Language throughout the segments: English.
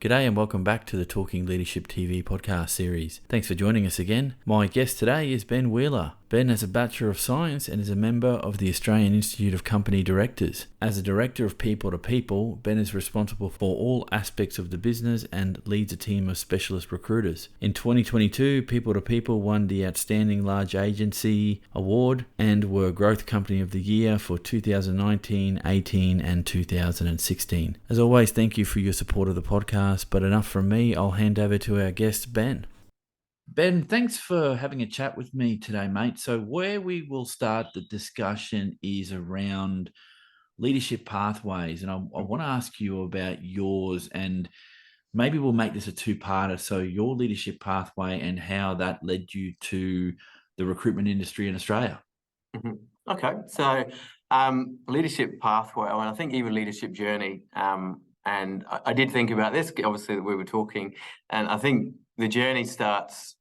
G'day and welcome back to the Talking Leadership TV podcast series. Thanks for joining us again. My guest today is Ben Wheeler. Ben has a Bachelor of Science and is a member of the Australian Institute of Company Directors. As a Director of People to People, Ben is responsible for all aspects of the business and leads a team of specialist recruiters. In 2022, People to People won the Outstanding Large Agency Award and were Growth Company of the Year for 2019, 18 and 2016. As always, thank you for your support of the podcast, but enough from me. I'll hand over to our guest, Ben. Ben, thanks for having a chat with me today, mate. So where we will start the discussion is around leadership pathways. And I want to ask you about yours, and maybe we'll make this a two-parter. So your leadership pathway and how that led you to the recruitment industry in Australia. Okay, so leadership pathway, I think even leadership journey. And I did think about this, obviously, that we were talking, and I think the journey starts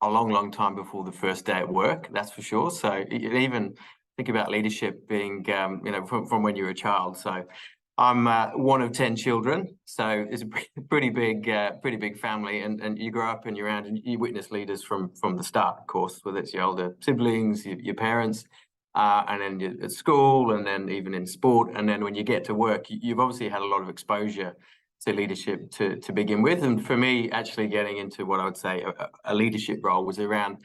a long time before the first day at work, that's for sure. So even think about leadership being, from when you were a child. So I'm one of 10 children, so it's a pretty big family, and you grow up and you're around and you witness leaders from the start, of course, whether it's your older siblings, your parents, and then you're at school, and then even in sport, and then when you get to work, you've obviously had a lot of exposure to leadership to begin with. And for me, actually getting into what I would say a leadership role was around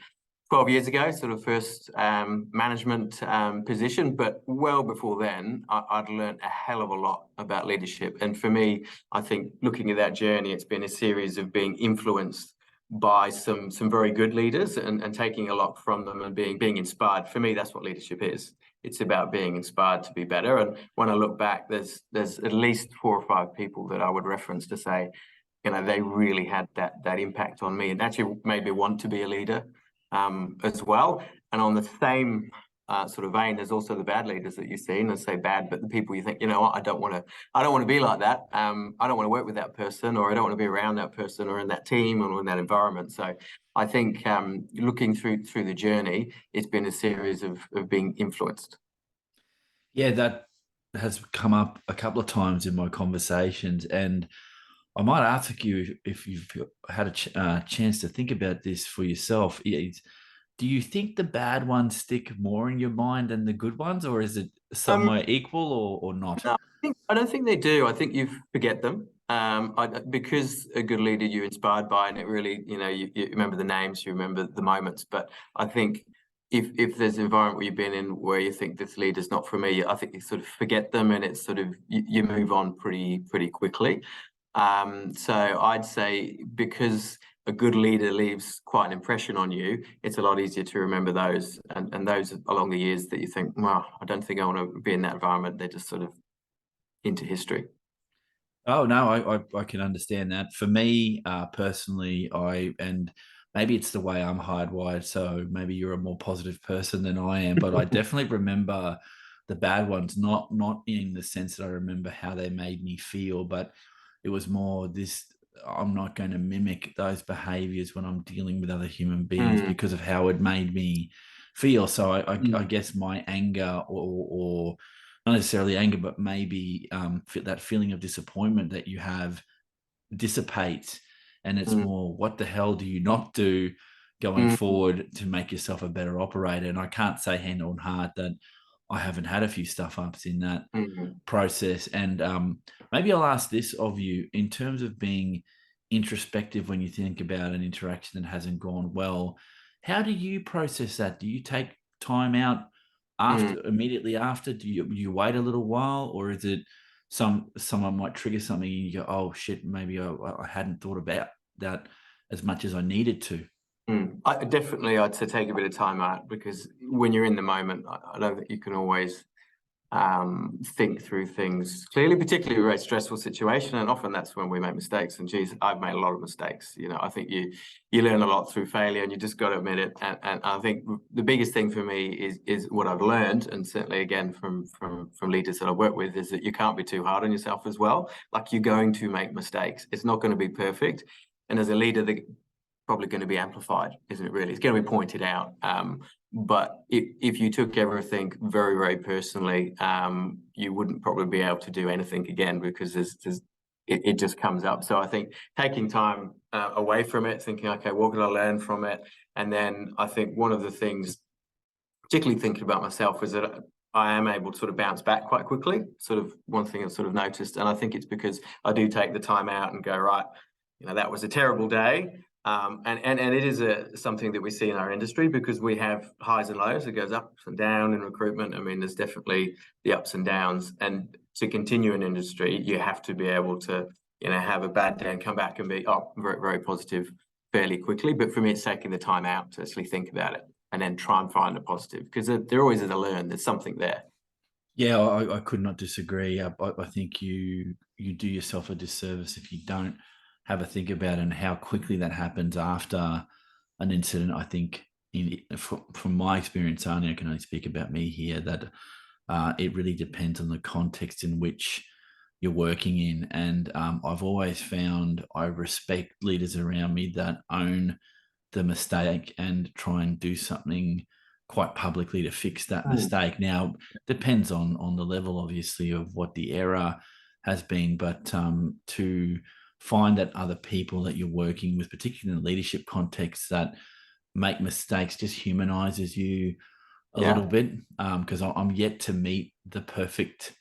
12 years ago, sort of first management position. But well before then, I'd learned a hell of a lot about leadership. And for me, I think looking at that journey, it's been a series of being influenced by some very good leaders and taking a lot from them and being inspired. For me, that's what leadership is. It's about being inspired to be better. And when I look back, there's at least 4 or 5 people that I would reference to say, they really had that impact on me and actually made me want to be a leader as well. And on the same sort of vein, there's also the bad leaders that you see, and I say bad, but the people you think, what, I don't want to be like that. I don't want to work with that person, or I don't want to be around that person, or in that team, or in that environment. So I think looking through the journey, it's been a series of being influenced. Yeah, that has come up a couple of times in my conversations, and I might ask you if you've had a chance to think about this for yourself. Do you think the bad ones stick more in your mind than the good ones, or is it somewhere equal or not? No, I don't think they do. I think you forget them. Because a good leader you're inspired by, and it really, you remember the names, you remember the moments. But I think if there's an environment where you've been in where you think this leader's not for me, I think you sort of forget them, and it's sort of you move on pretty quickly. So I'd say because a good leader leaves quite an impression on you, it's a lot easier to remember those and those along the years that you think, well, I don't think I want to be in that environment. They're just sort of into history. Oh no, I can understand that. For me, personally, and maybe it's the way I'm hardwired, so maybe you're a more positive person than I am, but I definitely remember the bad ones, not in the sense that I remember how they made me feel, but it was more this: I'm not going to mimic those behaviors when I'm dealing with other human beings because of how it made me feel. So I guess my anger or not necessarily anger, but maybe that feeling of disappointment that you have dissipates, and it's more, what the hell do you not do going forward to make yourself a better operator? And I can't say hand on heart that I haven't had a few stuff ups in that process. And maybe I'll ask this of you in terms of being introspective when you think about an interaction that hasn't gone well. How do you process that? Do you take time out immediately after? Do you wait a little while, or is it someone might trigger something and you go, oh shit, maybe I hadn't thought about that as much as I needed to? I'd say take a bit of time out, because when you're in the moment, I don't think you can always think through things clearly, particularly with a very stressful situation, and often that's when we make mistakes. And geez, I've made a lot of mistakes. I think you learn a lot through failure, and you just got to admit it. And I think the biggest thing for me is what I've learned, and certainly again from leaders that I work with, is that you can't be too hard on yourself as well. Like, you're going to make mistakes. It's not going to be perfect, and as a leader, they're probably going to be amplified, isn't it? Really, it's going to be pointed out. But if you took everything very personally, you wouldn't probably be able to do anything again, because it just comes up. So I think taking time away from it, thinking, okay, what can I learn from it? And then I think one of the things, particularly thinking about myself, is that I am able to sort of bounce back quite quickly. Sort of one thing I've sort of noticed, and I think it's because I do take the time out and go, right, that was a terrible day. And it is something that we see in our industry, because we have highs and lows. It goes up and down in recruitment. I mean, there's definitely the ups and downs. And to continue in industry, you have to be able to, have a bad day and come back and be very, very positive fairly quickly. But for me, it's taking the time out to actually think about it and then try and find a positive, because there always is a learn. There's something there. Yeah, I could not disagree. I think you do yourself a disservice if you don't have a think about it and how quickly that happens after an incident. I think from my experience, I can only speak about me here, that it really depends on the context in which you're working in. And I've always found I respect leaders around me that own the mistake and try and do something quite publicly to fix that mistake. Now, depends on the level, obviously, of what the error has been, but to find that other people that you're working with, particularly in the leadership context, that make mistakes, just humanizes you a little bit, because I'm yet to meet the perfect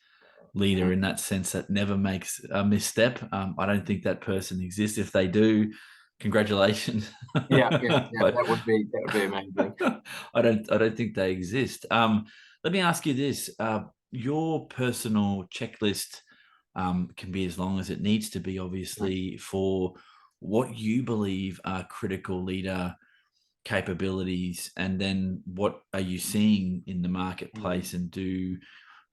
leader in that sense that never makes a misstep. I don't think that person exists. If they do, congratulations. Yeah, But that would be amazing. I don't think they exist. Let me ask you this: your personal checklist can be as long as it needs to be, obviously, for what you believe are critical leader capabilities, and then what are you seeing in the marketplace, and do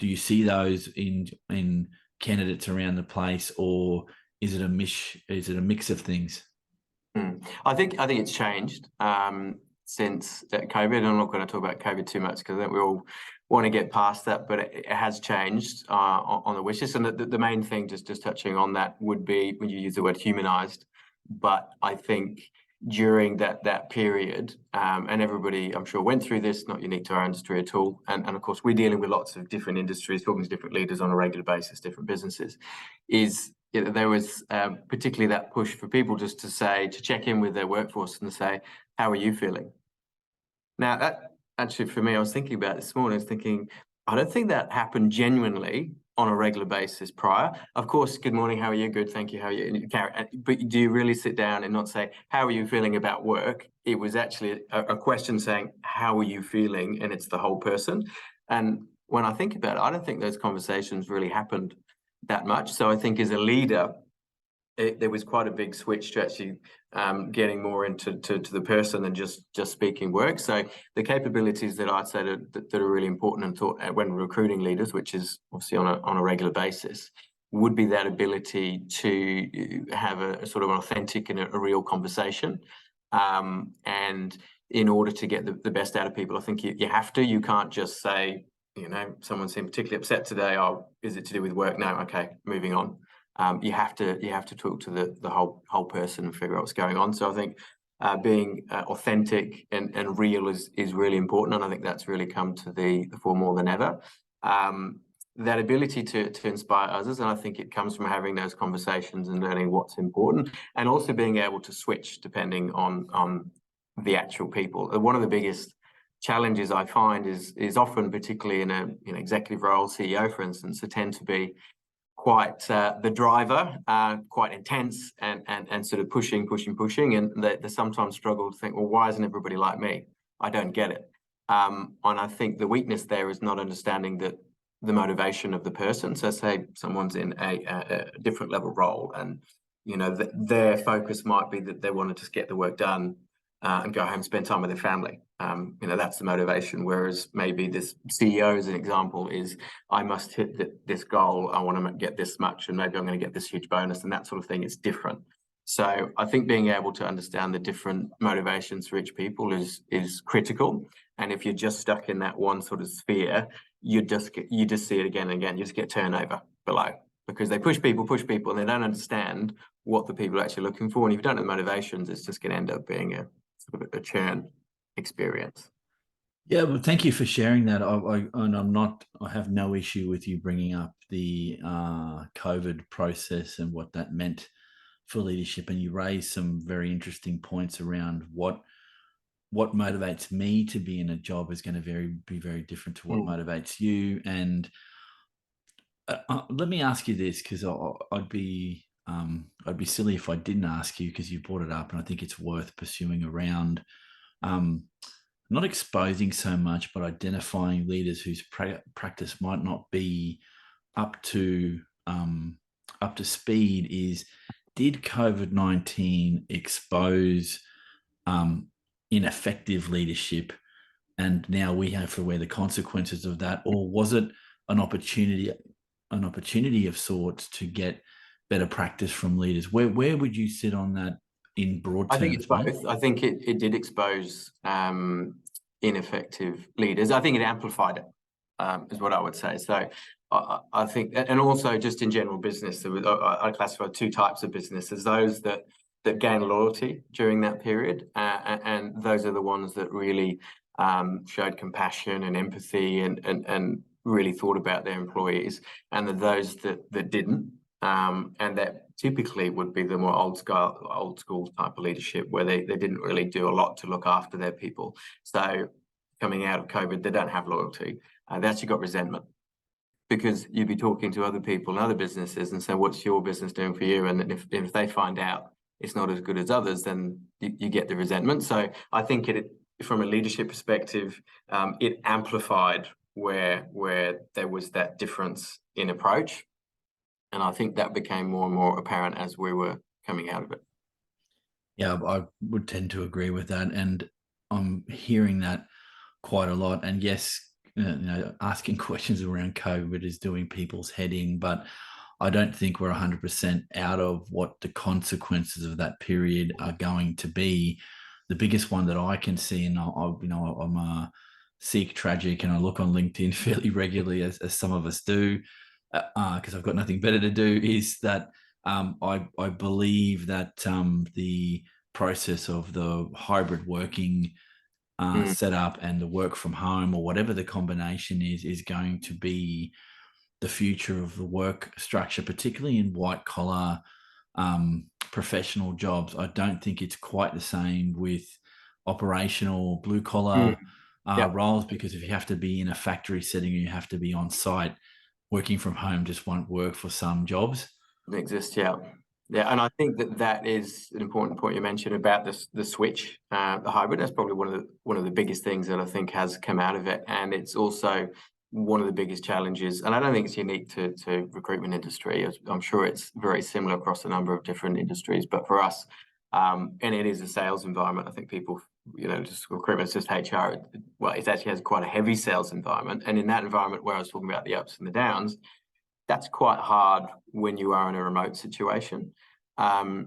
you see those in candidates around the place, or is it a mix of things? I think it's changed since COVID. I'm not going to talk about COVID too much, because I think we all want to get past that, but it has changed on the wish list. And the main thing, just touching on that, would be when you use the word humanized. But I think during that period, and everybody, I'm sure, went through this, not unique to our industry at all. And of course, we're dealing with lots of different industries, talking to different leaders on a regular basis, different businesses, there was particularly that push for people just to check in with their workforce and say, how are you feeling? Now, that actually, for me, I was thinking about this morning, I was thinking, I don't think that happened genuinely on a regular basis prior. Of course, good morning, how are you? Good, thank you, how are you? But do you really sit down and not say, how are you feeling about work? It was actually a question saying, how are you feeling? And it's the whole person. And when I think about it, I don't think those conversations really happened that much. So I think as a leader, there was quite a big switch to actually getting more into the person than just speaking work. So the capabilities that I'd say that are really important and thought when recruiting leaders, which is obviously on a regular basis, would be that ability to have a sort of an authentic and a real conversation. And in order to get the best out of people, I think you have to. You can't just say, someone seemed particularly upset today. Oh, is it to do with work? No, okay, moving on. You have to talk to the whole person and figure out what's going on. So I think being authentic and real is really important, and I think that's really come to the fore more than ever. That ability to inspire others, and I think it comes from having those conversations and learning what's important, and also being able to switch depending on the actual people. One of the biggest challenges I find is often, particularly in an executive role, CEO, for instance, they tend to be quite the driver, quite intense and sort of pushing, and they sometimes struggle to think, well, why isn't everybody like me? I don't get it. And I think the weakness there is not understanding the motivation of the person. So say someone's in a different level role, and their focus might be that they want to just get the work done and go home, spend time with their family. That's the motivation. Whereas maybe this CEO, as an example, is I must hit this goal. I want to get this much, and maybe I'm going to get this huge bonus, and that sort of thing. It's different. So I think being able to understand the different motivations for each people is critical. And if you're just stuck in that one sort of sphere, you just see it again and again. You just get turnover below, because they push people, and they don't understand what the people are actually looking for. And if you don't know the motivations, it's just going to end up being a sort of a churn experience. Yeah, well, thank you for sharing that. And I have no issue with you bringing up the COVID process and what that meant for leadership. And you raised some very interesting points around what motivates me to be in a job is going to be very different to what Mm. motivates you. And let me ask you this, because I'd be silly if I didn't ask you, because you brought it up, and I think it's worth pursuing around. Um, Not exposing so much, but identifying leaders whose practice might not be up to um, up to speed. Is did COVID-19 expose ineffective leadership, and now we have to wear the consequences of that, or was it an opportunity, of sorts to get better practice from leaders? Where would you sit on that in broad I think it's terms, mate? both. I think it did expose ineffective leaders. I think it amplified it, is what I would say. So I think, and also just in general business, I classify two types of businesses: those that gain loyalty during that period, and those are the ones that really showed compassion and empathy and really thought about their employees, and those that didn't. And that typically would be the more old school type of leadership where they didn't really do a lot to look after their people. So coming out of COVID, they don't have loyalty. They actually got resentment, because you'd be talking to other people and other businesses and say, what's your business doing for you? And if they find out it's not as good as others, then you get the resentment. So I think from a leadership perspective, it amplified where there was that difference in approach. And I think that became more and more apparent as we were coming out of it. Yeah, I would tend to agree with that, and I'm hearing that quite a lot. And yes, asking questions around COVID is doing people's head in, but I don't think we're 100% out of what the consequences of that period are going to be. The biggest one that I can see, and I'm a Sikh tragic, and I look on LinkedIn fairly regularly, as some of us do, because I've got nothing better to do, is that I believe that the process of the hybrid working Mm, set up and the work from home, or whatever the combination is going to be the future of the work structure, particularly in white collar professional jobs. I don't think it's quite the same with operational blue mm, collar yeah, roles, because if you have to be in a factory setting and you have to be on site, working from home just won't work for some jobs. it exists. Yeah, yeah, and I think that is an important point you mentioned about the switch, the hybrid. That's probably one of the biggest things that I think has come out of it, and it's also one of the biggest challenges. And I don't think it's unique to recruitment industry. I'm sure it's very similar across a number of different industries, but for us, and it is a sales environment. I think people, just recruitment, it's just HR. Well, it actually has quite a heavy sales environment, and in that environment where I was talking about the ups and the downs, that's quite hard when you are in a remote situation.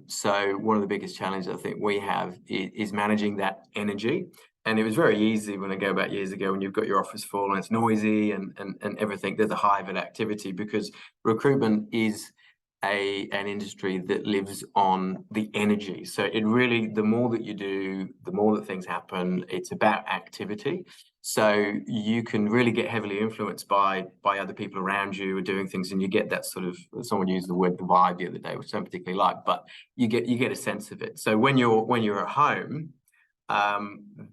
So one of the biggest challenges I think we have is managing that energy. And it was very easy when I go back years ago, when you've got your office full and it's noisy and everything. There's a hive of activity, because recruitment is an industry that lives on the energy. So it really, the more that you do, the more that things happen. It's about activity. So you can really get heavily influenced by other people around you who are doing things, and you get that sort of, someone used the word the vibe the other day, which I don't particularly like, but you get a sense of it. So when you're at home,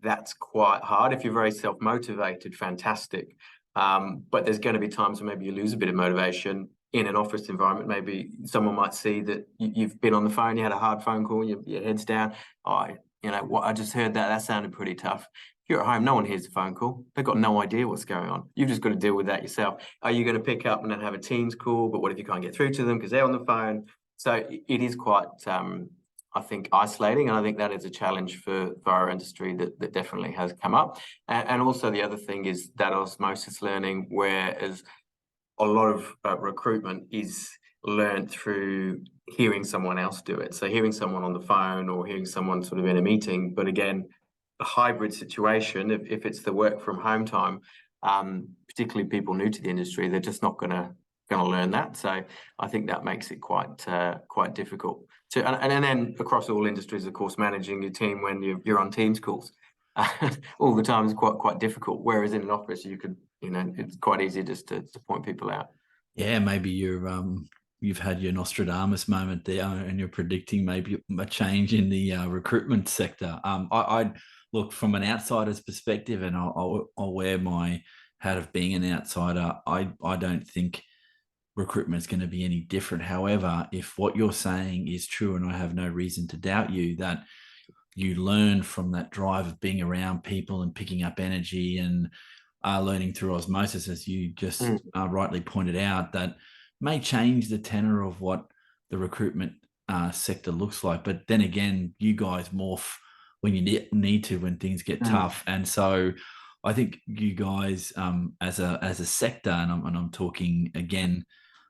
that's quite hard. If you're very self-motivated, fantastic. But there's going to be times when maybe you lose a bit of motivation in an office environment. Maybe someone might see that you've been on the phone, you had a hard phone call, your head's down. Oh, what, I just heard that sounded pretty tough. If you're at home, no one hears the phone call. They've got no idea what's going on. You've just got to deal with that yourself. Are you going to pick up and then have a Teams call? But what if you can't get through to them because they're on the phone? So it is quite, I think, isolating. And I think that is a challenge for our industry that definitely has come up. And also the other thing is that osmosis learning, whereas a lot of recruitment is learned through hearing someone else do it. So hearing someone on the phone or hearing someone sort of in a meeting. But again, a hybrid situation, if it's the work from home time, particularly people new to the industry, they're just not gonna learn that. So I think that makes it quite difficult to, and then across all industries, of course, managing your team when you're on Teams calls. all the time is quite difficult. Whereas in an office, you could, it's quite easy just to point people out. Yeah, maybe you've had your Nostradamus moment there, and you're predicting maybe a change in the recruitment sector. I look from an outsider's perspective, and I'll wear my hat of being an outsider. I don't think recruitment is going to be any different. However, if what you're saying is true, and I have no reason to doubt you, that you learn from that drive of being around people and picking up energy and learning through osmosis, as you just rightly pointed out, that may change the tenor of what the recruitment sector looks like. But then again, you guys morph when you need to, when things get tough. And so I think you guys, as a sector, and I'm talking again,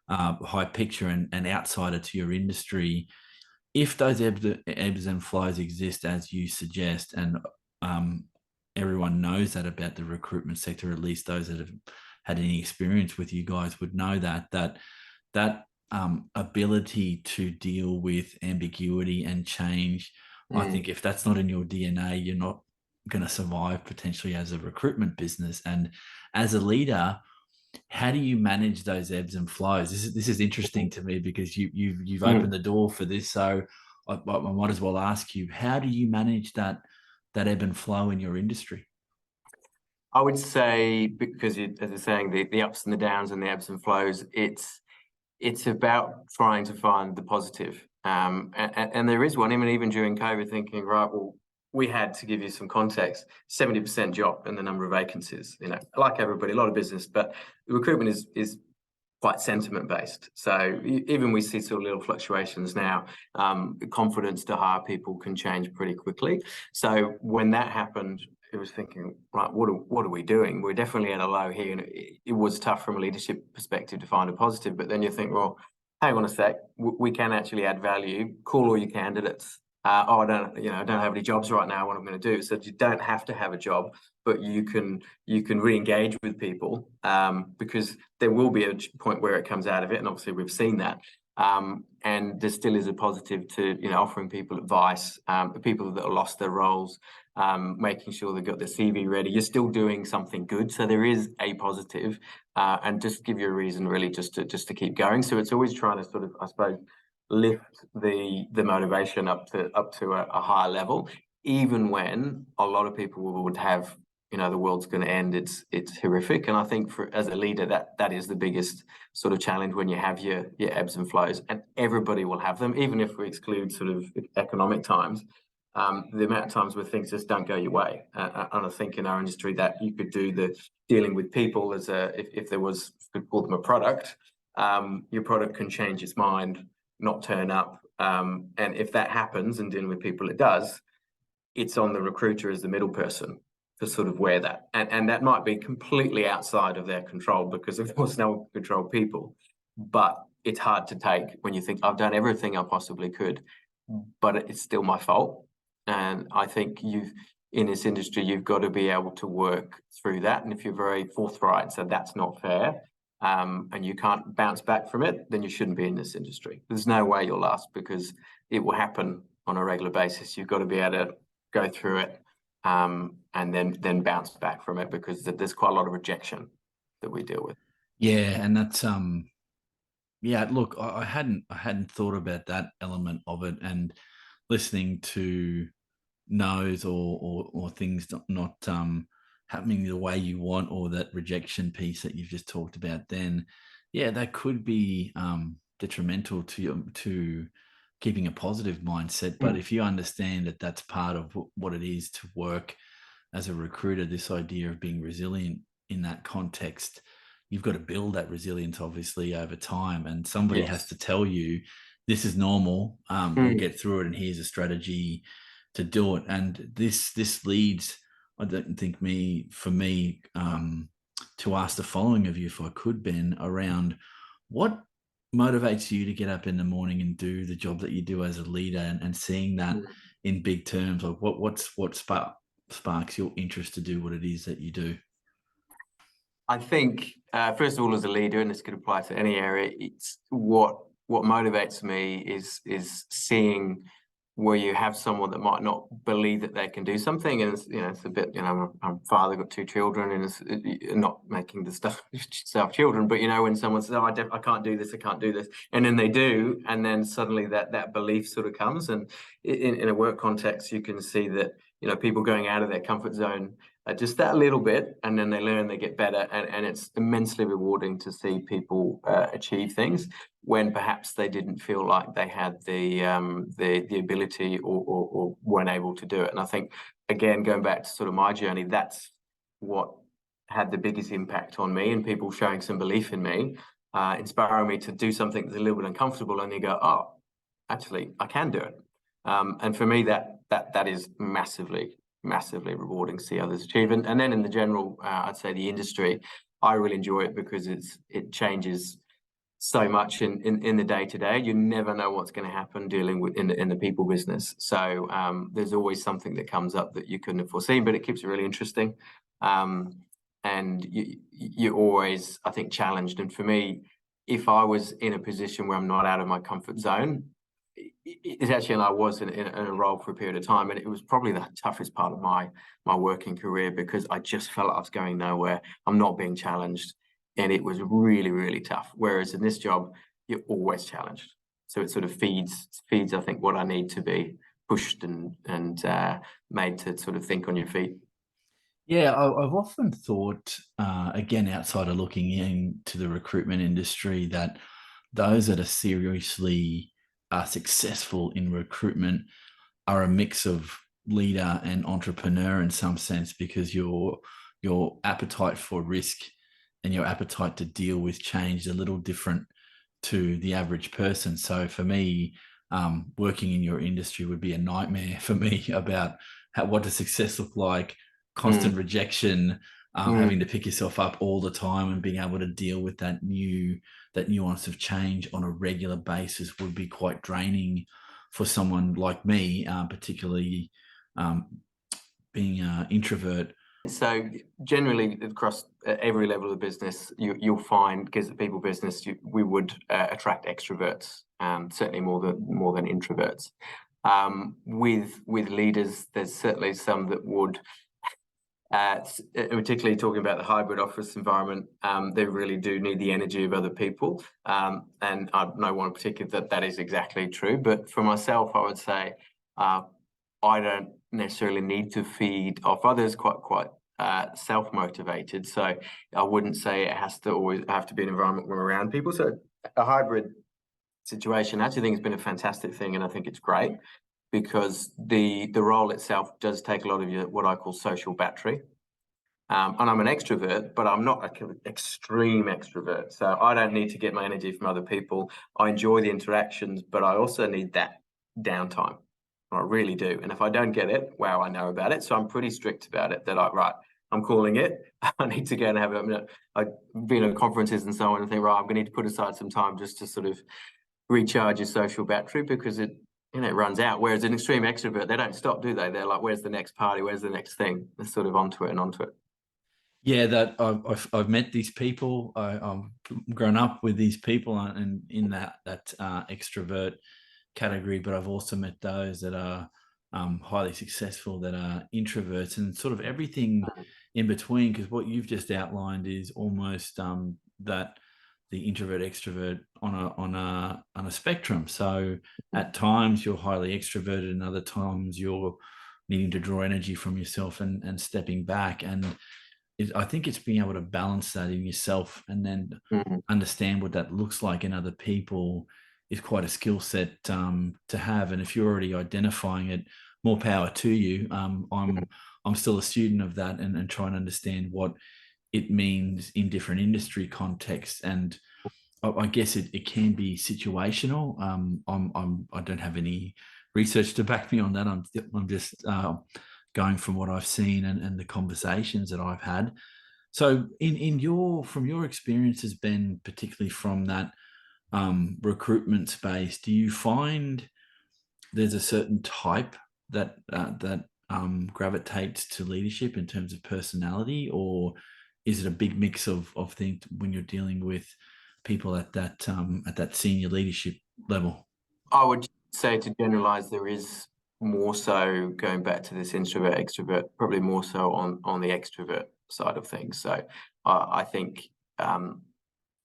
high picture and outsider to your industry, if those ebbs and flows exist as you suggest, and everyone knows that about the recruitment sector, at least those that have had any experience with you guys would know that ability to deal with ambiguity and change. I think if that's not in your DNA, you're not going to survive potentially as a recruitment business. And as a leader, how do you manage those ebbs and flows? This is interesting to me, because you've opened the door for this. So I might as well ask you, how do you manage that ebb and flow in your industry? I would say, because as you're saying, the ups and the downs and the ebbs and flows, it's about trying to find the positive. And there is one. I mean, even during COVID, thinking, right, well, we had, to give you some context, 70% drop in the number of vacancies. Like everybody, a lot of business, but the recruitment is quite sentiment based. So even we see sort of little fluctuations now. Confidence to hire people can change pretty quickly. So when that happened, it was thinking, right, what are we doing? We're definitely at a low here, and it was tough from a leadership perspective to find a positive. But then you think, well, hang on a sec, we can actually add value. Call all your candidates. I don't have any jobs right now. What I'm going to do? So you don't have to have a job, but you can re-engage with people, because there will be a point where it comes out of it, and obviously we've seen that. And there still is a positive to offering people advice, people that have lost their roles, making sure they've got their CV ready. You're still doing something good, so there is a positive, and just give you a reason really just to keep going. So it's always trying to sort of, I suppose, lift the motivation up to a higher level, even when a lot of people would have, the world's going to end. It's horrific, and I think as a leader, that is the biggest sort of challenge when you have your ebbs and flows, and everybody will have them, even if we exclude sort of economic times. The amount of times where things just don't go your way, and I think in our industry that you could do the dealing with people as if there was, we could call them a product. Your product can change its mind, not turn up, and if that happens, and dealing with people it does, it's on the recruiter as the middle person to sort of wear that, and that might be completely outside of their control, because of course no one can control people, but it's hard to take when you think, I've done everything I possibly could, but it's still my fault. And I think in this industry, you've got to be able to work through that, and if you're very forthright, so that's not fair, and you can't bounce back from it, then you shouldn't be in this industry. There's no way you'll last, because it will happen on a regular basis. You've got to be able to go through it, and then bounce back from it, because there's quite a lot of rejection that we deal with. Yeah, and that's yeah. Look, I hadn't thought about that element of it, and listening to no's or things not happening the way you want, or that rejection piece that you've just talked about, then yeah, that could be detrimental to keeping a positive mindset. But if you understand that that's part of what it is to work as a recruiter, this idea of being resilient in that context, you've got to build that resilience obviously over time, and somebody has to tell you this is normal, we'll get through it, and here's a strategy to do it. And this leads, I don't think for me to ask the following of you, if I could, Ben, around what motivates you to get up in the morning and do the job that you do as a leader, and seeing that in big terms, like what sparks your interest to do what it is that you do? I think, first of all, as a leader, and this could apply to any area, it's what motivates me is seeing where you have someone that might not believe that they can do something, and it's a bit, I'm a father, got 2 children, and not making the stuff self children, but when someone says, "Oh, I can't do this, I can't do this," and then they do, and then suddenly that belief sort of comes, and in a work context, you can see that people going out of their comfort zone just that little bit, and then they learn, they get better, and it's immensely rewarding to see people achieve things when perhaps they didn't feel like they had the ability or weren't able to do it. And I think, again, going back to sort of my journey, that's what had the biggest impact on me, and people showing some belief in me, inspiring me to do something that's a little bit uncomfortable, and you go, "Oh, actually, I can do it." And for me, that is massively rewarding to see others achieve. And then in the general, I'd say the industry, I really enjoy it because it changes so much in the day to day. You never know what's going to happen dealing with in the people business. So there's always something that comes up that you couldn't have foreseen, but it keeps it really interesting. And you're always, I think, challenged. And for me, if I was in a position where I'm not out of my comfort zone, it's actually, and I was in a role for a period of time, and it was probably the toughest part of my working career, because I just felt like I was going nowhere. I'm not being challenged, and it was really, really tough. Whereas in this job, you're always challenged, so it sort of feeds I think what I need to be pushed and made to sort of think on your feet. Yeah, I've often thought, again, outside of looking into the recruitment industry, that those that are seriously successful in recruitment are a mix of leader and entrepreneur in some sense, because your appetite for risk and your appetite to deal with change is a little different to the average person. So for me, working in your industry would be a nightmare for me about what does success look like, constant Mm, rejection, mm. having to pick yourself up all the time, and being able to deal with that nuance of change on a regular basis would be quite draining for someone like me, particularly um, being an introvert. So generally across every level of the business, you'll find, because the people business, we would attract extroverts, certainly more than introverts. With leaders, there's certainly some that would, particularly talking about the hybrid office environment, they really do need the energy of other people. And I know one in particular that is exactly true. But for myself, I would say I don't necessarily need to feed off others, quite self-motivated. So I wouldn't say it has to always have to be an environment where we're around people. So a hybrid situation, I actually think, has been a fantastic thing, and I think it's great because the role itself does take a lot of your, what I call, social battery. And I'm an extrovert, but I'm not an extreme extrovert. So I don't need to get my energy from other people. I enjoy the interactions, but I also need that downtime. I really do. And if I don't get it, wow, I know about it. So I'm pretty strict about it, that I'm calling it. I need to go and have it. I mean, I've been at conferences and so on, and think, right, I'm going to need to put aside some time just to sort of recharge your social battery, because it runs out. Whereas an extreme extrovert, they don't stop, do they? They're like, where's the next party? Where's the next thing? They're sort of onto it and onto it. Yeah, that I've met these people. I've grown up with these people, and in that extrovert category. But I've also met those that are highly successful, that are introverts, and sort of everything in between. Because what you've just outlined is almost that the introvert extrovert on a spectrum. So at times you're highly extroverted, and other times you're needing to draw energy from yourself and stepping back. And I think it's being able to balance that in yourself, and then Mm, understand what that looks like in other people is quite a skill set to have. And if you're already identifying it, more power to you. I'm still a student of that, and trying to understand what it means in different industry contexts. And I guess it can be situational. I don't have any research to back me on that. I'm just going from what I've seen and the conversations that I've had. So in your from your experiences, Ben, particularly from that recruitment space, do you find there's a certain type that gravitates to leadership in terms of personality, or is it a big mix of things when you're dealing with people at that senior leadership level? I would say to generalize, there is more so going back to this introvert extrovert, probably more so on the extrovert side of things. So I think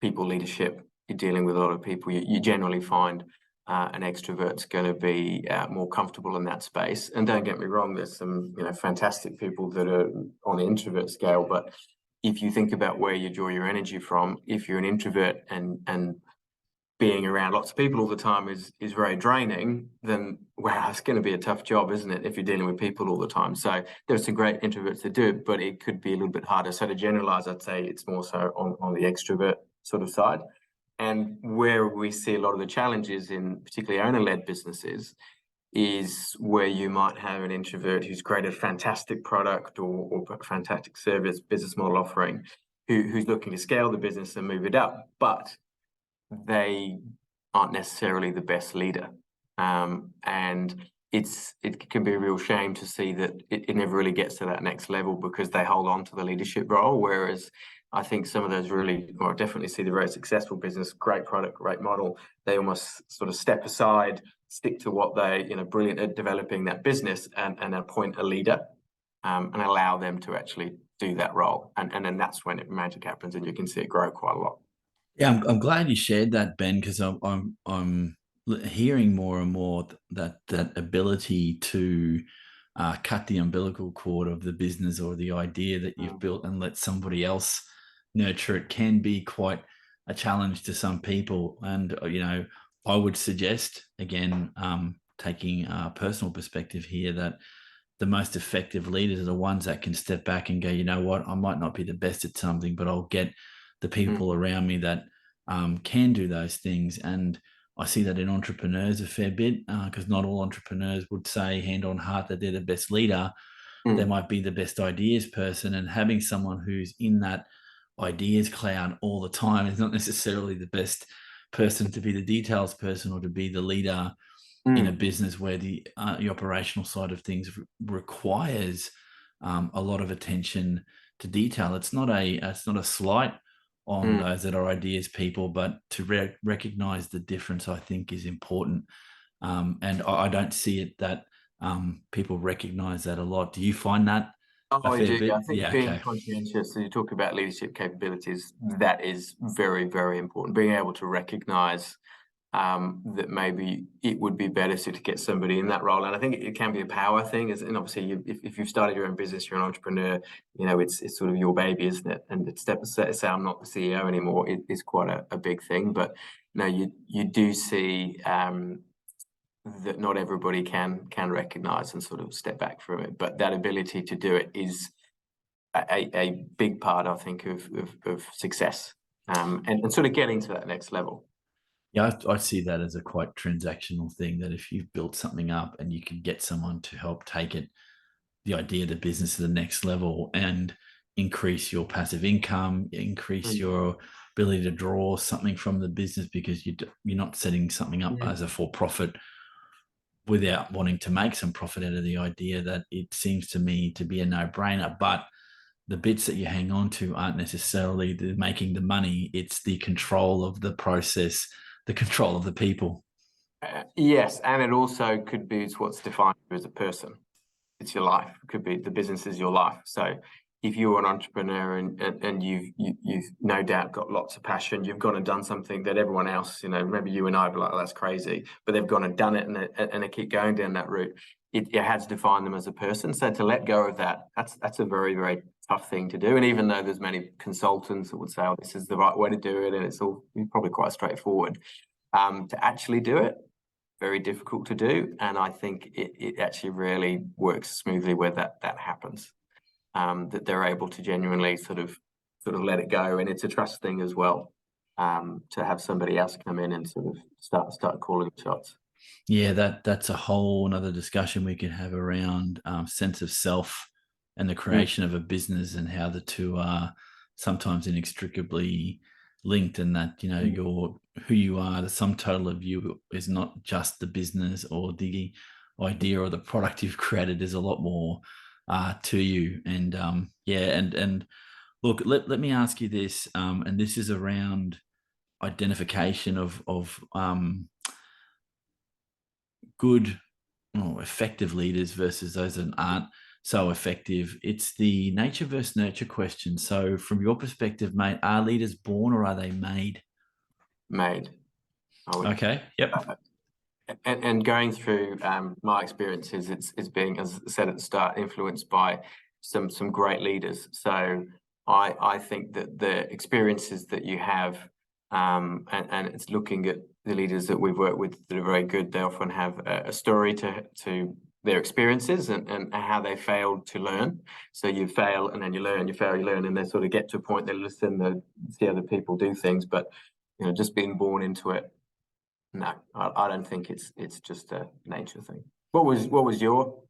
people leadership, you're dealing with a lot of people. You generally find an extrovert's going to be more comfortable in that space. And don't get me wrong, there's some fantastic people that are on the introvert scale. But if you think about where you draw your energy from, if you're an introvert and being around lots of people all the time is very draining, then wow, it's going to be a tough job, isn't it, if you're dealing with people all the time? So there's some great introverts that do it, but it could be a little bit harder. So to generalize, I'd say it's more so on the extrovert sort of side. And where we see a lot of the challenges in particularly owner-led businesses is where you might have an introvert who's created a fantastic product or fantastic service, business model offering, who's looking to scale the business and move it up, but they aren't necessarily the best leader. And it can be a real shame to see that it never really gets to that next level because they hold on to the leadership role. Whereas I think some of those really, or definitely see the very successful business, great product, great model, they almost sort of step aside, stick to what they, brilliant at developing that business and appoint a leader and allow them to actually do that role. And then that's when magic happens and you can see it grow quite a lot. Yeah, I'm glad you shared that, Ben, because I'm hearing more and more that ability to cut the umbilical cord of the business or the idea that you've built and let somebody else nurture it can be quite a challenge to some people. And I would suggest again, taking a personal perspective here, that the most effective leaders are the ones that can step back and go, you know what, I might not be the best at something, but I'll get the people around me that can do those things. And I see that in entrepreneurs a fair bit, because not all entrepreneurs would say hand on heart that they're the best leader. They might be the best ideas person, and having someone who's in that ideas cloud all the time is not necessarily the best person to be the details person or to be the leader in a business where the operational side of things requires a lot of attention to detail. It's not a slight on those that are ideas people, but to recognize the difference, I think, is important. And I don't see it that people recognize that a lot. Do you find that Oh, a I fair do. Yeah, I bit? think Yeah. being Okay. conscientious, so you talk about leadership capabilities, that is very, very important. Being able to recognize that maybe it would be better to get somebody in that role. And I think it can be a power thing. And obviously, if you've started your own business, you're an entrepreneur, it's sort of your baby, isn't it? And to say I'm not the CEO anymore is quite a big thing. But you do see that not everybody can recognize and sort of step back from it. But that ability to do it is a big part, I think, of success and sort of getting to that next level. Yeah, I see that as a quite transactional thing, that if you've built something up and you can get someone to help take it, the idea of the business to the next level and increase your passive income, increase your ability to draw something from the business, because you're not setting something up as a for-profit without wanting to make some profit out of the idea, that it seems to me to be a no-brainer. But the bits that you hang on to aren't necessarily the making the money. It's the control of the process, the control of the people. Yes, and it also could be what's defined you as a person. It's your life. It could be the business is your life. So if you're an entrepreneur and you've no doubt got lots of passion, you've gone and done something that everyone else, maybe you and I would be like, oh, that's crazy, but they've gone and done it and they keep going down that route. It has defined them as a person. So to let go of that, that's a very, very tough thing to do. And even though there's many consultants that would say, oh, this is the right way to do it, and it's all probably quite straightforward, to actually do it, very difficult to do. And I think it actually really works smoothly where that happens, that they're able to genuinely sort of let it go. And it's a trust thing as well, to have somebody else come in and sort of start calling shots. Yeah, that's a whole another discussion we could have around sense of self and the creation of a business, and how the two are sometimes inextricably linked, and that your who you are, the sum total of you, is not just the business or the idea or the product you've created. There's a lot more to you. And and look, let me ask you this, and this is around identification of good, effective leaders versus those that aren't so effective. It's the nature versus nurture question. So, from your perspective, mate, are leaders born or are they made? Made, I would. Okay. Yep. And going through my experiences, it's being, as I said at the start, influenced by some great leaders. So I think that the experiences that you have, and it's looking at the leaders that we've worked with that are very good. They often have a story to their experiences and how they failed to learn. So you fail and then you learn, you fail, you learn, and they sort of get to a point they listen, they see other people do things, but just being born into it. No, I don't think it's just a nature thing. What was your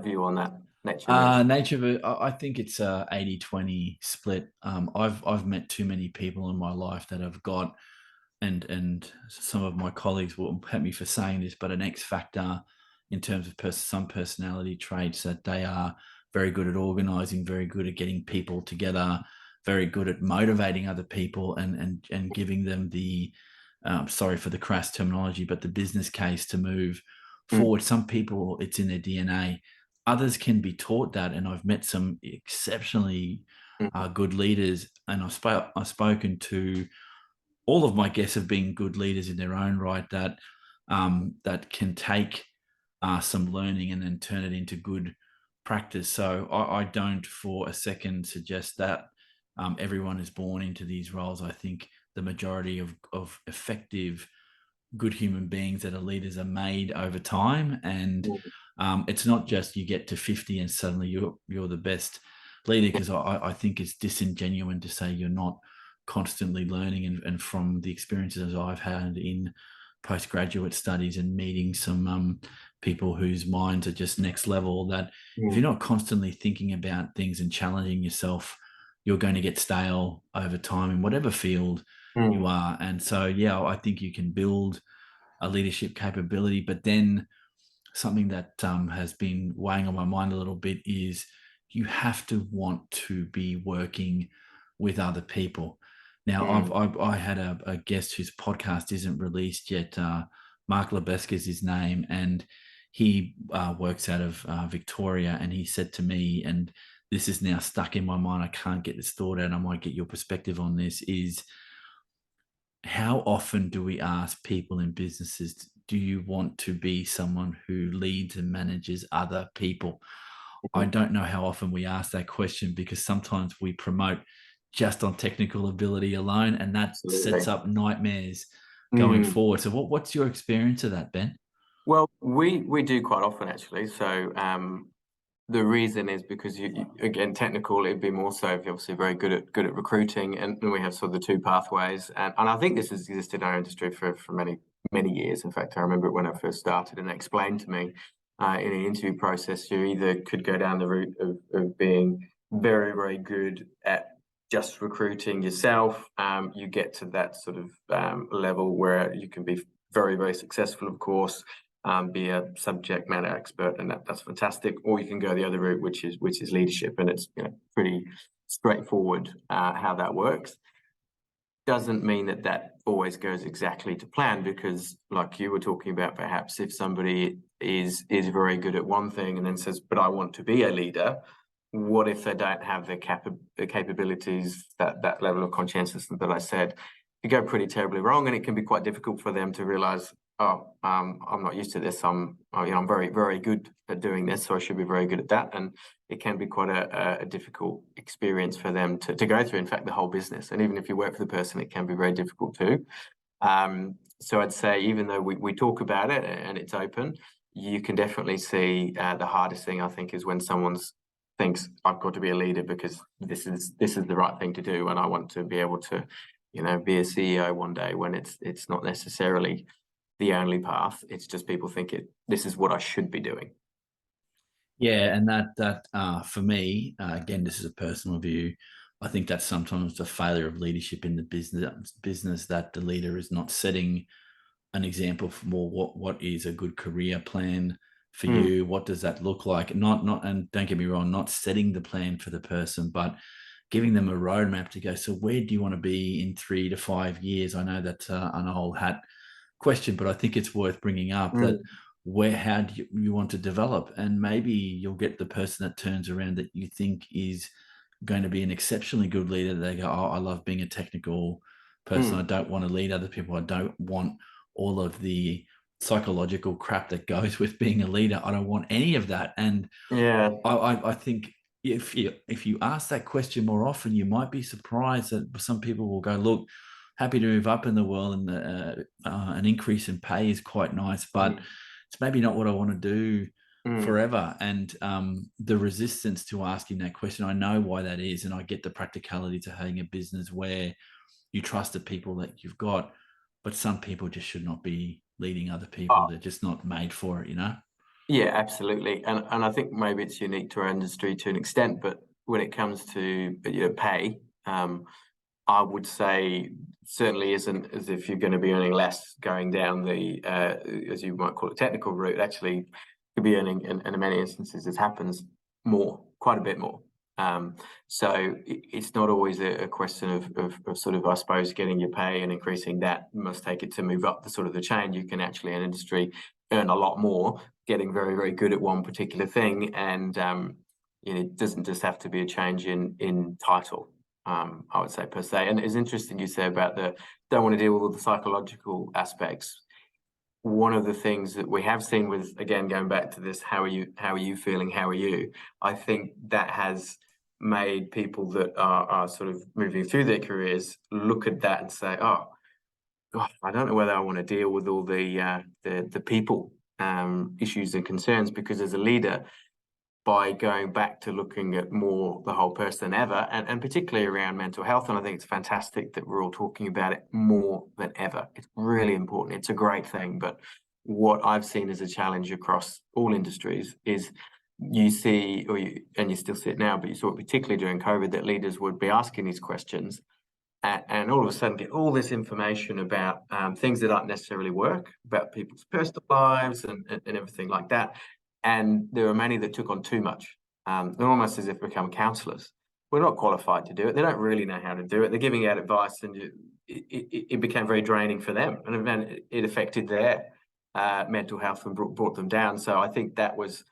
view on that nature nurture? Nature, I think it's a 80-20 split. I've met too many people in my life that have got, and some of my colleagues will hate me for saying this, but an X factor in terms of some personality traits that they are very good at organizing, very good at getting people together, very good at motivating other people, and giving them the, sorry for the crass terminology, but the business case to move Mm, forward. Some people, it's in their DNA. Others can be taught that, and I've met some exceptionally mm, good leaders, and I've spoken to all of my guests have been good leaders in their own right that can take some learning and then turn it into good practice. So I don't for a second suggest that everyone is born into these roles. I think the majority of effective good human beings that are leaders are made over time, and mm, it's not just you get to 50 and suddenly you're the best leader, because I think it's disingenuous to say you're not constantly learning, and from the experiences I've had in postgraduate studies and meeting some people whose minds are just next level, that if you're mm, not constantly thinking about things and challenging yourself, you're going to get stale over time in whatever field you mm, are. And so, yeah, I think you can build a leadership capability, but then something that has been weighing on my mind a little bit is you have to want to be working with other people. Now, mm, I had a guest whose podcast isn't released yet. Mark Lebeska is his name, and he works out of Victoria. And he said to me, and this is now stuck in my mind, I can't get this thought out, and I might get your perspective on this, is how often do we ask people in businesses, do you want to be someone who leads and manages other people? I mm. don't know how often we ask that question, because sometimes we promote just on technical ability alone, and that sets Absolutely. up nightmares going Mm. forward. So what's your experience of that, Ben? Well, we do quite often actually. So the reason is because again, technical, it'd be more so if you're obviously very good at recruiting, and we have sort of the two pathways, and I think this has existed in our industry for many years. In fact, I remember it when I first started, and they explained to me in an interview process, you either could go down the route of being very good at just recruiting yourself. You get to that sort of level where you can be very successful, of course, be a subject matter expert, and that's fantastic. Or you can go the other route, which is leadership, and it's pretty straightforward how that works. Doesn't mean that always goes exactly to plan, because, like you were talking about, perhaps if somebody is very good at one thing and then says, "But I want to be a leader," what if they don't have the capabilities, that level of conscientiousness that I said? It could go pretty terribly wrong, and it can be quite difficult for them to realize, oh, I'm not used to this. I'm very good at doing this, so I should be very good at that. And it can be quite a difficult experience for them to go through. In fact, the whole business, and even if you work for the person, it can be very difficult too. So I'd say, even though we talk about it and it's open, you can definitely see the hardest thing, I think, is when someone's thinks, I've got to be a leader because this is the right thing to do, and I want to be able to, be a CEO one day, when it's not necessarily the only path. It's just people think this is what I should be doing. Yeah, and that for me, again, this is a personal view. I think that's sometimes the failure of leadership in the business, that the leader is not setting an example for more what is a good career plan for Mm, you. What does that look like? Not and don't get me wrong, not setting the plan for the person, but giving them a roadmap to go, so where do you want to be in 3 to 5 years? I know that's an old hat question, but I think it's worth bringing up, that mm, how do you want to develop? And maybe you'll get the person that turns around that you think is going to be an exceptionally good leader. They go, oh, I love being a technical person. I Mm. don't want to lead other people. I don't want all of the psychological crap that goes with being a leader. I don't want any of that. And Yeah. I think if you ask that question more often, you might be surprised that some people will go, look, happy to move up in the world, and an increase in pay is quite nice, but Mm. it's maybe not what I want to do Mm. forever. And the resistance to asking that question, I know why that is, and I get the practicality to having a business where you trust the people that you've got, but some people just should not be leading other people. Oh, They're just not made for it, you know? yeah, absolutely. And I think maybe it's unique to our industry to an extent, but when it comes to pay, I would say certainly isn't as if you're going to be earning less going down the as you might call it technical route. Actually, could be earning in many instances it happens more, quite a bit more. So it's not always a question of sort of, I suppose, getting your pay and increasing that. You must take it to move up the sort of the chain. You can actually in industry earn a lot more, getting very, very good at one particular thing. And it doesn't just have to be a change in title. I would say per se. And it's interesting you say about the don't want to deal with all the psychological aspects. One of the things that we have seen with, again, going back to this, how are you feeling? How are you? I think that has made people that are sort of moving through their careers look at that and say, oh, God, I don't know whether I want to deal with all the people issues and concerns, because as a leader, by going back to looking at more the whole person than ever, and particularly around mental health. And I think it's fantastic that we're all talking about it more than ever. It's really important. It's a great thing. But what I've seen as a challenge across all industries is you see, and you still see it now, but you saw it particularly during COVID, that leaders would be asking these questions and all of a sudden get all this information about things that aren't necessarily work, about people's personal lives and everything like that. And there are many that took on too much. They're almost as if become counsellors. We're not qualified to do it. They don't really know how to do it. They're giving out advice, and it became very draining for them, and then it affected their mental health and brought them down. So I think that was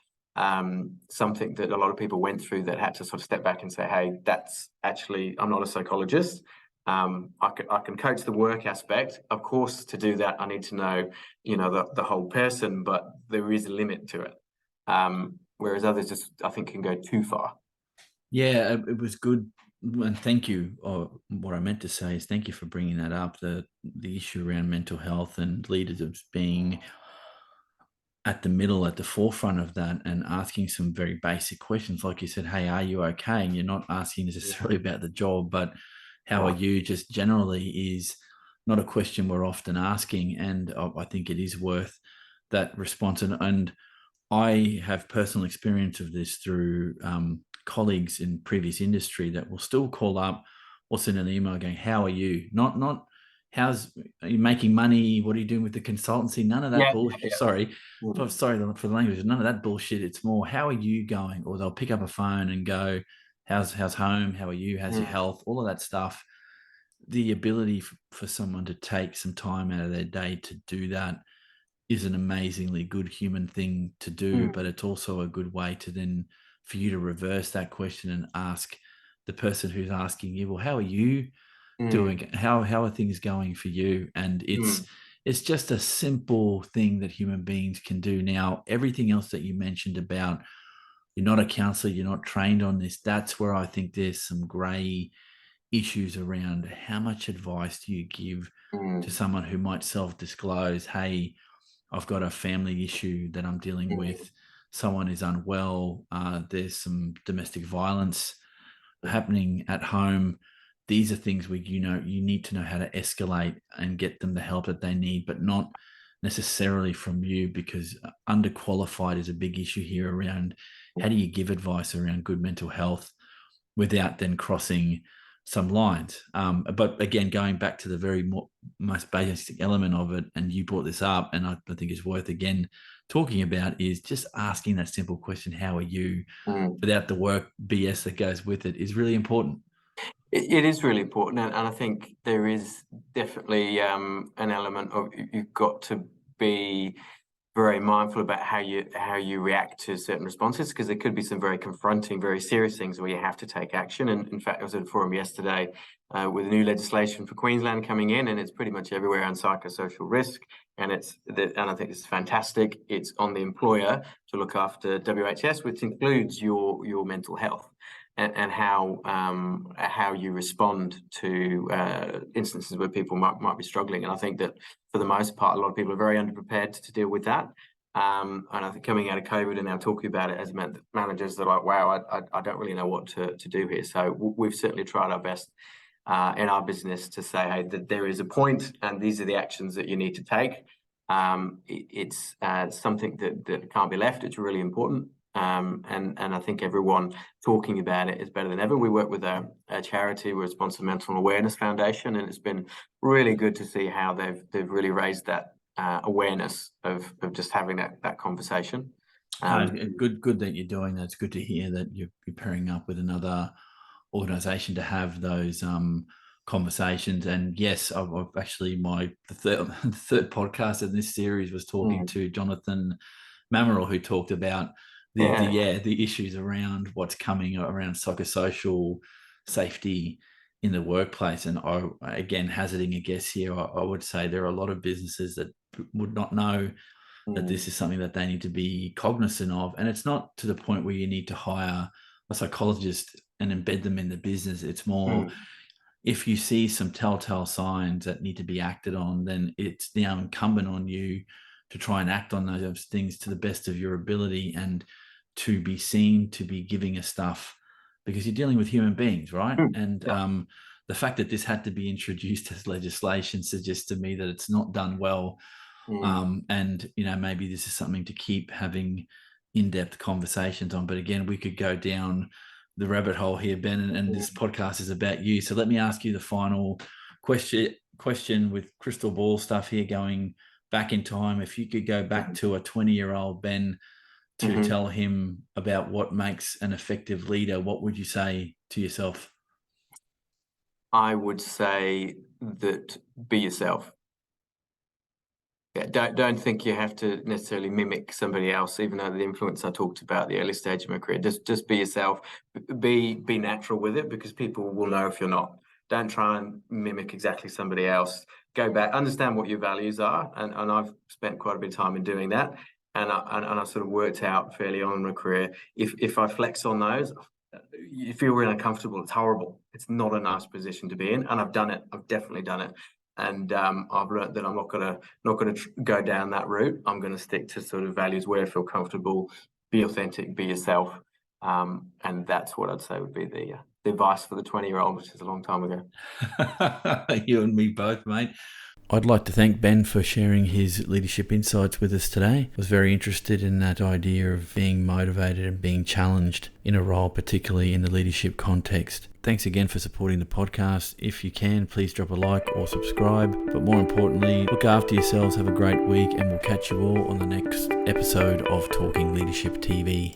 something that a lot of people went through, that had to sort of step back and say, "Hey, that's actually, I'm not a psychologist. I can coach the work aspect. Of course, to do that, I need to know, the whole person, but there is a limit to it. Whereas others just, I think, can go too far. Yeah, it was good, and thank you. Or what I meant to say is thank you for bringing that up. The issue around mental health and leaders being at the middle, at the forefront of that, and asking some very basic questions, like you said, "Hey, are you okay?" And you're not asking necessarily about the job, but "How are Right. you?" Just generally is not a question we're often asking, and I think it is worth that response. And I have personal experience of this through colleagues in previous industry that will still call up or send an email going, "How are you?" Not how's are you making money? What are you doing with the consultancy? None of that Yeah, bullshit. yeah. Sorry, Mm, sorry for the language. None of that bullshit. It's more, how are you going? Or they'll pick up a phone and go, how's home? How are you? How's your mm, health? All of that stuff. The ability for someone to take some time out of their day to do that is an amazingly good human thing to do, mm, but it's also a good way to then for you to reverse that question and ask the person who's asking you, well, how are you mm, doing? How are things going for you? And mm, it's just a simple thing that human beings can do. Now, everything else that you mentioned about you're not a counselor, you're not trained on this, that's where I think there's some gray issues around how much advice do you give to mm, someone who might self-disclose, hey, I've got a family issue that I'm dealing mm, with. Someone is unwell. There's some domestic violence happening at home. These are things where you need to know how to escalate and get them the help that they need, but not necessarily from you, because underqualified is a big issue here around how do you give advice around good mental health without then crossing some lines. But again, going back to the most basic element of it, and you brought this up, and I think is worth again talking about, is just asking that simple question, "How are you?" mm. without the work BS that goes with it, is really important. It is really important, and I think there is definitely an element of you've got to be very mindful about how you react to certain responses, because there could be some very confronting, very serious things where you have to take action. And in fact, I was at a forum yesterday with new legislation for Queensland coming in, and it's pretty much everywhere on psychosocial risk. And and I think it's fantastic. It's on the employer to look after WHS, which includes your mental health and how you respond to instances where people might be struggling. And I think that for the most part, a lot of people are very underprepared to deal with that. And I think coming out of COVID and now talking about it as managers, they're like, wow, I don't really know what to do here. So we've certainly tried our best in our business to say, hey, that there is a point and these are the actions that you need to take. It's something that can't be left. It's really important. And I think everyone talking about it is better than ever. We work with a charity, we're a sponsor Mental Awareness Foundation, and it's been really good to see how they've really raised that awareness of just having that conversation. Good that you're doing that. It's good to hear that you're pairing up with another organisation to have those conversations. And yes, I've actually the third podcast in this series was talking to Jonathan Mamerel, who talked about the issues around what's coming around psychosocial safety in the workplace. And again, hazarding a guess here, I would say there are a lot of businesses that would not know that this is something that they need to be cognizant of. And it's not to the point where you need to hire a psychologist and embed them in the business. It's more if you see some telltale signs that need to be acted on, then it's now incumbent on you to try and act on those things to the best of your ability and to be seen to be giving us stuff, because you're dealing with human beings, right? And the fact that this had to be introduced as legislation suggests to me that it's not done well. And, maybe this is something to keep having in-depth conversations on. But again, we could go down the rabbit hole here, Ben, and this podcast is about you. So let me ask you the final question with crystal ball stuff here, going back in time. If you could go back to a 20-year-old Ben to tell him about what makes an effective leader, what would you say to yourself? I would say that be yourself. Don't think you have to necessarily mimic somebody else, even though the influence I talked about the early stage of my career. Just be yourself, be natural with it, because people will know if you're not. Don't try and mimic exactly somebody else. Go back, understand what your values are, and I've spent quite a bit of time in doing that. And I sort of worked out fairly on in my career, if I flex on those, you feel really uncomfortable. It's horrible. It's not a nice position to be in, and I've done it. I've definitely done it. And I've learned that I'm not gonna go down that route. I'm gonna stick to sort of values where I feel comfortable. Be authentic, be yourself, and that's what I'd say would be the advice for the 20-year-old, which is a long time ago. You and me both, mate. I'd like to thank Ben for sharing his leadership insights with us today. I was very interested in that idea of being motivated and being challenged in a role, particularly in the leadership context. Thanks again for supporting the podcast. If you can, please drop a like or subscribe. But more importantly, look after yourselves, have a great week, and we'll catch you all on the next episode of Talking Leadership TV.